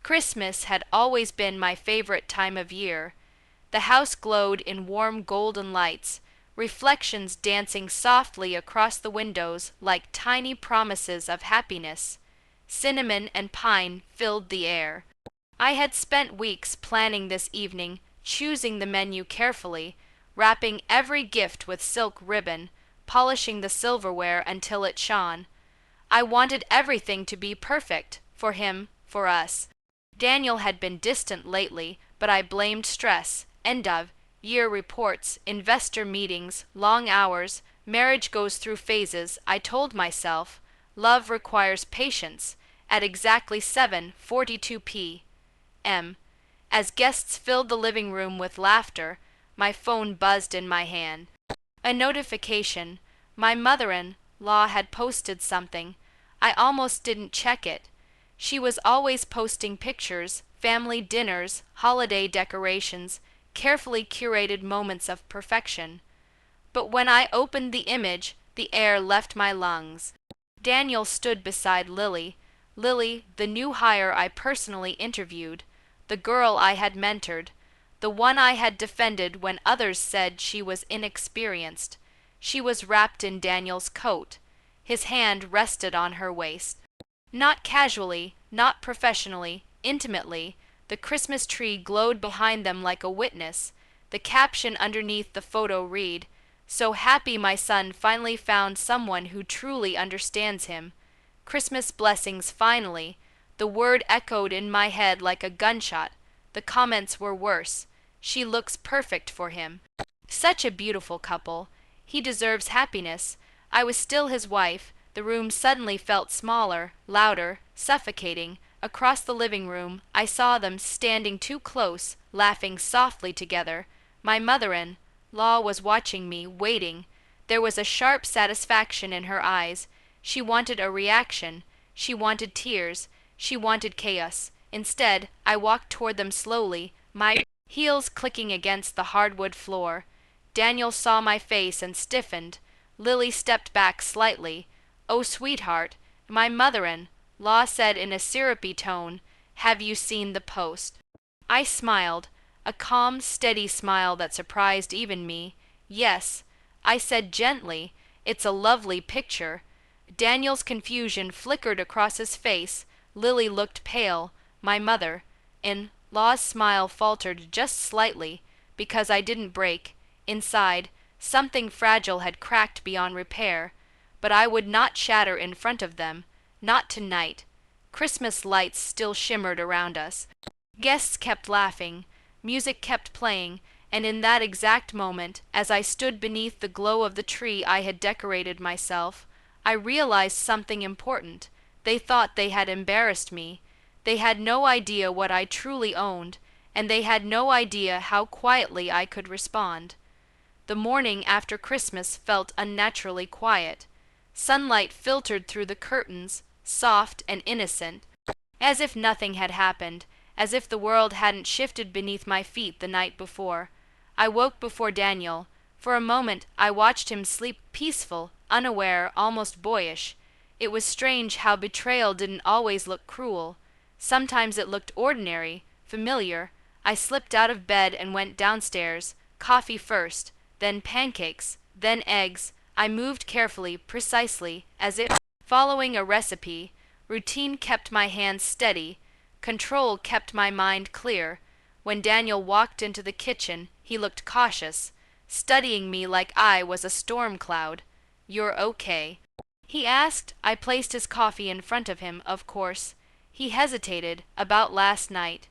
Christmas had always been my favorite time of year. The house glowed in warm golden lights, reflections dancing softly across the windows like tiny promises of happiness. Cinnamon and pine filled the air. I had spent weeks planning this evening, choosing the menu carefully, wrapping every gift with silk ribbon, polishing the silverware until it shone. I wanted everything to be perfect, for him, for us. Daniel had been distant lately, but I blamed stress, end of year reports, investor meetings, long hours. Marriage goes through phases, I told myself. Love requires patience. At exactly 7:42 p.m., as guests filled the living room with laughter, my phone buzzed in my hand. A notification. My mother-in-law had posted something. I almost didn't check it. She was always posting pictures, family dinners, holiday decorations, carefully curated moments of perfection. But when I opened the image, the air left my lungs. Daniel stood beside Lily. Lily, the new hire I personally interviewed, the girl I had mentored, the one I had defended when others said she was inexperienced. She was wrapped in Daniel's coat. His hand rested on her waist. Not casually, not professionally, intimately. The Christmas tree glowed behind them like a witness. The caption underneath the photo read, "So happy my son finally found someone who truly understands him. Christmas blessings finally." The word echoed in my head like a gunshot. The comments were worse. "She looks perfect for him." Such a beautiful couple. He deserves happiness. I was still his wife. The room suddenly felt smaller, louder, suffocating. Across the living room, I saw them standing too close, laughing softly together. My mother-in-law was watching me, waiting. There was a sharp satisfaction in her eyes. She wanted a reaction. She wanted tears. She wanted chaos. Instead, I walked toward them slowly, my heels clicking against the hardwood floor. Daniel saw my face and stiffened. Lily stepped back slightly. "Oh, sweetheart," my mother-in-law said in a syrupy tone, "have you seen the post?" I smiled, a calm, steady smile that surprised even me. "Yes," I said gently, "it's a lovely picture." Daniel's confusion flickered across his face. Lily looked pale. My mother-in-law's smile faltered just slightly, because I didn't break. Inside, something fragile had cracked beyond repair, but I would not shatter in front of them. Not tonight. Christmas lights still shimmered around us. Guests kept laughing. Music kept playing, and in that exact moment, as I stood beneath the glow of the tree I had decorated myself, I realized something important. They thought they had embarrassed me. They had no idea what I truly owned, and they had no idea how quietly I could respond. The morning after Christmas felt unnaturally quiet. Sunlight filtered through the curtains, soft and innocent, as if nothing had happened, as if the world hadn't shifted beneath my feet the night before. I woke before Daniel. For a moment I watched him sleep peaceful, unaware, almost boyish. It was strange how betrayal didn't always look cruel. Sometimes it looked ordinary, familiar. I slipped out of bed and went downstairs. Coffee first, then pancakes, then eggs. I moved carefully, precisely, as if following a recipe. Routine kept my hands steady. Control kept my mind clear. When Daniel walked into the kitchen, he looked cautious, studying me like I was a storm cloud. "You're okay?" he asked. I placed his coffee in front of him, of course. He hesitated. "About last night."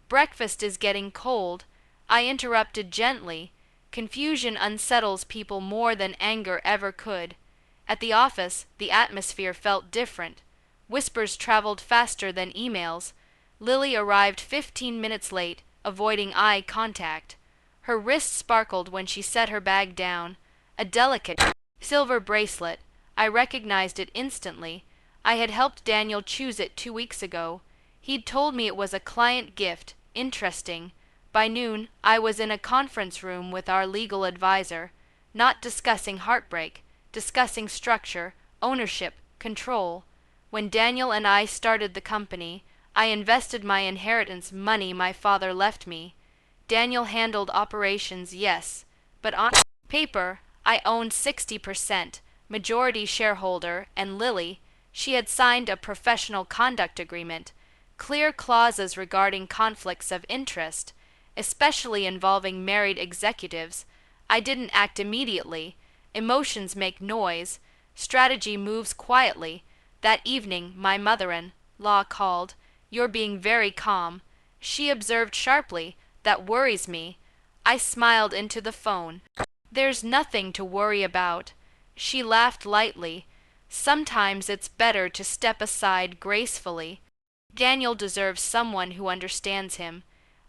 "Breakfast is getting cold," I interrupted gently. Confusion unsettles people more than anger ever could. At the office, the atmosphere felt different. Whispers traveled faster than emails. Lily arrived 15 minutes late, avoiding eye contact. Her wrist sparkled when she set her bag down. A delicate silver bracelet. I recognized it instantly. I had helped Daniel choose it 2 weeks ago. He'd told me it was a client gift. Interesting. By noon, I was in a conference room with our legal advisor, not discussing Heartbreak, discussing structure, ownership, control. When Daniel and I started the company, I invested my inheritance money my father left me. Daniel handled operations, yes, but on paper, I owned 60%, majority shareholder, and Lily, she had signed a professional conduct agreement, clear clauses regarding conflicts of interest, especially involving married executives. I didn't act immediately. Emotions make noise. Strategy moves quietly. That evening, my mother-in-law called. "You're being very calm." She observed sharply. "That worries me." I smiled into the phone. "There's nothing to worry about." She laughed lightly. "Sometimes it's better to step aside gracefully. Daniel deserves someone who understands him."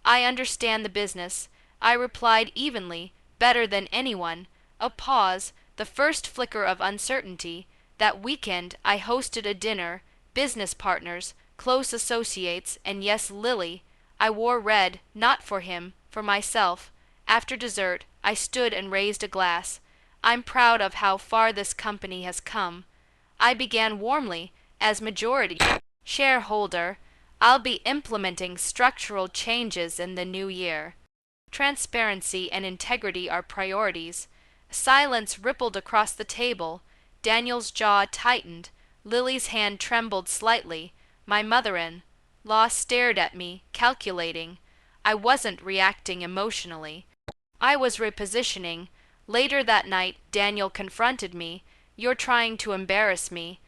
"I understand the business," I replied evenly, "better than anyone." A pause, the first flicker of uncertainty. That weekend, I hosted a dinner, business partners, close associates, and yes, Lily. I wore red, not for him, for myself. After dessert, I stood and raised a glass. "I'm proud of how far this company has come." I began warmly, as majority shareholder. "I'll be implementing structural changes in the new year. Transparency and integrity are priorities." Silence rippled across the table. Daniel's jaw tightened. Lily's hand trembled slightly. My mother-in-law stared at me, calculating. I wasn't reacting emotionally. I was repositioning. Later that night, Daniel confronted me. "You're trying to embarrass me."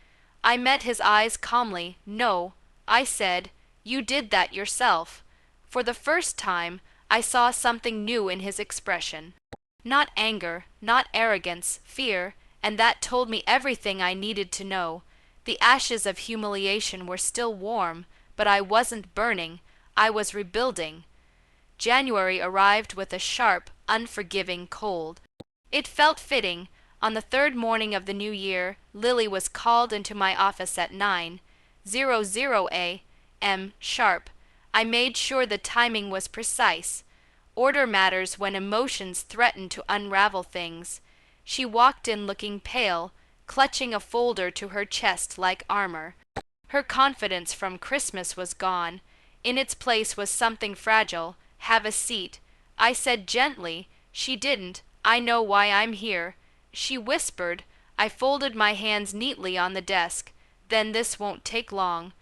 I met his eyes calmly. "No," I said, "you did that yourself." For the first time, I saw something new in his expression. Not anger, not arrogance, fear, and that told me everything I needed to know. The ashes of humiliation were still warm, but I wasn't burning. I was rebuilding. January arrived with a sharp, unforgiving cold. It felt fitting. On the third morning of the new year, Lily was called into my office at 9:00 a.m. sharp. I made sure the timing was precise. Order matters when emotions threaten to unravel things. She walked in looking pale, clutching a folder to her chest like armor. Her confidence from Christmas was gone. In its place was something fragile. "Have a seat," I said gently. She didn't. "I know why I'm here," she whispered. I folded my hands neatly on the desk. "Then this won't take long."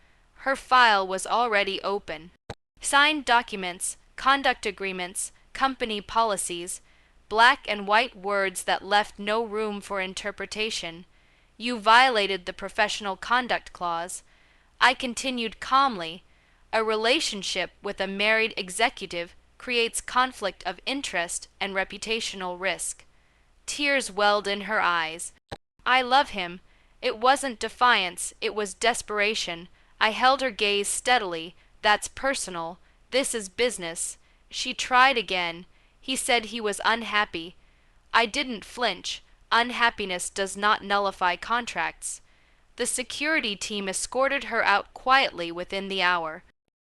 Her file was already open. Signed documents, conduct agreements, company policies, black and white words that left no room for interpretation. "You violated the professional conduct clause." I continued calmly. "A relationship with a married executive creates conflict of interest and reputational risk." Tears welled in her eyes. "I love him." It wasn't defiance, it was desperation. I held her gaze steadily. "That's personal. This is business." She tried again. "He said he was unhappy." I didn't flinch. Unhappiness does not nullify contracts. The security team escorted her out quietly within the hour.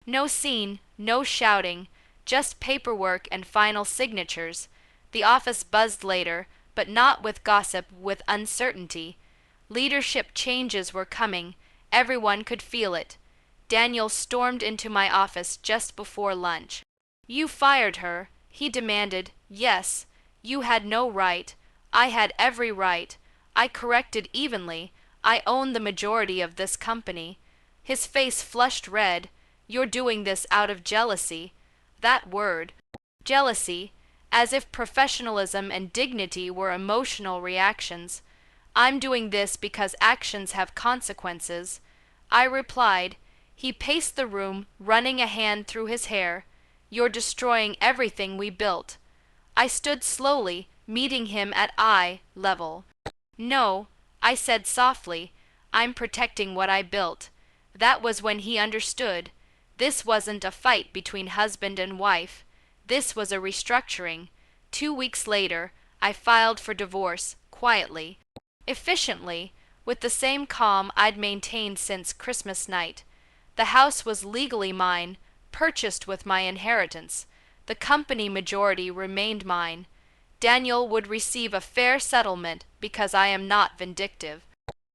No scene, no shouting, just paperwork and final signatures. The office buzzed later, but not with gossip, with uncertainty. Leadership changes were coming. Everyone could feel it. Daniel stormed into my office just before lunch. "You fired her," he demanded. "Yes. You had no right." "I had every right." I corrected evenly. "I own the majority of this company." His face flushed red. "You're doing this out of jealousy." That word. Jealousy, as if professionalism and dignity were emotional reactions. "I'm doing this because actions have consequences." I replied. He paced the room, running a hand through his hair. "You're destroying everything we built." I stood slowly, meeting him at eye level. "No," I said softly, "I'm protecting what I built." That was when he understood. This wasn't a fight between husband and wife. This was a restructuring. 2 weeks later, I filed for divorce, quietly, efficiently, with the same calm I'd maintained since Christmas night. The house was legally mine, purchased with my inheritance. The company majority remained mine. Daniel would receive a fair settlement because I am not vindictive.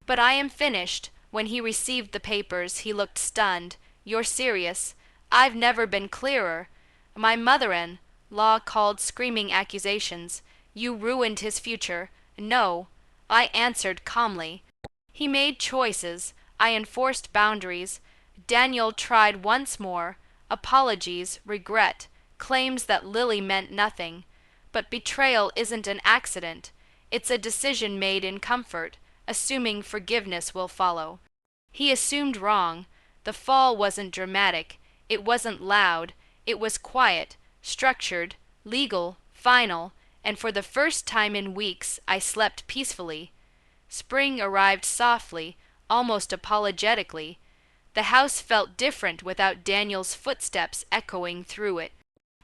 But I am finished. When he received the papers, he looked stunned. You're serious. I've never been clearer. My mother-in-law called screaming accusations. You ruined his future. No, I answered calmly. He made choices. I enforced boundaries. Daniel tried once more. Apologies, regret, claims that Lily meant nothing. But betrayal isn't an accident. It's a decision made in comfort, assuming forgiveness will follow. He assumed wrong. The fall wasn't dramatic. It wasn't loud. It was quiet, structured, legal, final, and for the first time in weeks I slept peacefully. Spring arrived softly, almost apologetically. The house felt different without Daniel's footsteps echoing through it.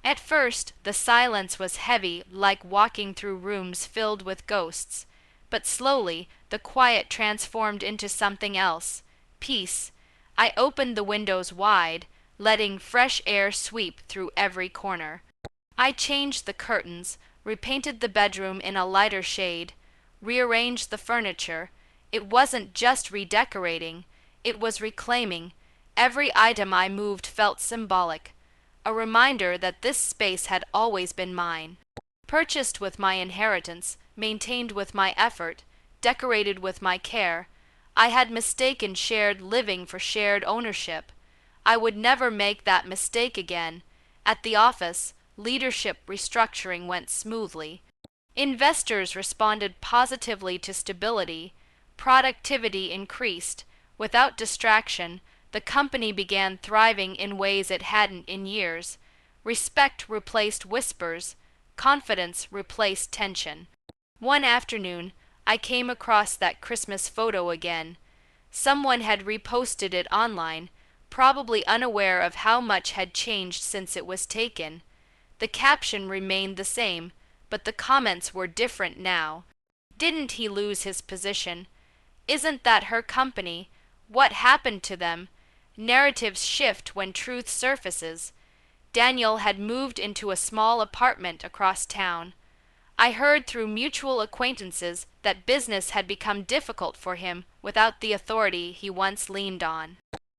At first, the silence was heavy, like walking through rooms filled with ghosts. But slowly, the quiet transformed into something else. Peace. I opened the windows wide, letting fresh air sweep through every corner. I changed the curtains, repainted the bedroom in a lighter shade, rearranged the furniture. It wasn't just redecorating, it was reclaiming. Every item I moved felt symbolic, a reminder that this space had always been mine. Purchased with my inheritance, maintained with my effort, decorated with my care, I had mistaken shared living for shared ownership. I would never make that mistake again. At the office, leadership restructuring went smoothly. Investors responded positively to stability. Productivity increased. Without distraction, the company began thriving in ways it hadn't in years. Respect replaced whispers. Confidence replaced tension. One afternoon, I came across that Christmas photo again. Someone had reposted it online, probably unaware of how much had changed since it was taken. The caption remained the same, but the comments were different now. Didn't he lose his position? Isn't that her company? What happened to them? Narratives shift when truth surfaces. Daniel had moved into a small apartment across town. I heard through mutual acquaintances that business had become difficult for him without the authority he once leaned on.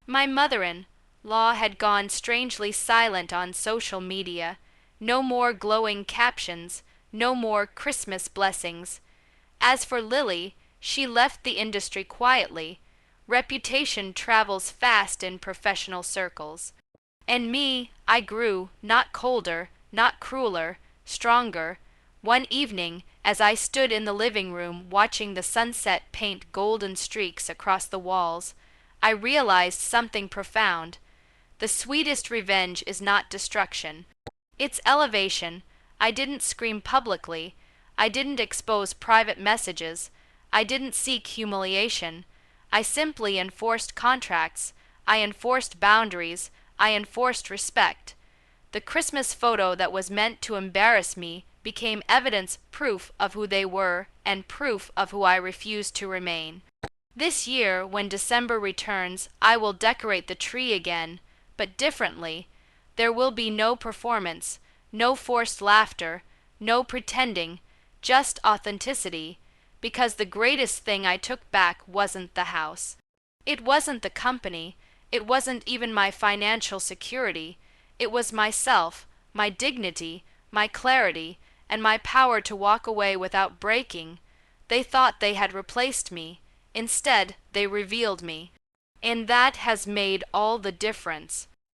My mother-in-law had gone strangely silent on social media. No more glowing captions, no more Christmas blessings. As for Lily, she left the industry quietly. Reputation travels fast in professional circles. And me, I grew, not colder, not crueler, stronger. One evening, as I stood in the living room watching the sunset paint golden streaks across the walls, I realized something profound. The sweetest revenge is not destruction. It's elevation. I didn't scream publicly. I didn't expose private messages. I didn't seek humiliation. I simply enforced contracts. I enforced boundaries. I enforced respect. The Christmas photo that was meant to embarrass me became evidence, proof of who they were, and proof of who I refused to remain. This year, when December returns, I will decorate the tree again, but differently. There will be no performance, no forced laughter, no pretending, just authenticity, because the greatest thing I took back wasn't the house. It wasn't the company. It wasn't even my financial security. It was myself, my dignity, my clarity, and my power to walk away without breaking. They thought they had replaced me. Instead, they revealed me. And that has made all the difference.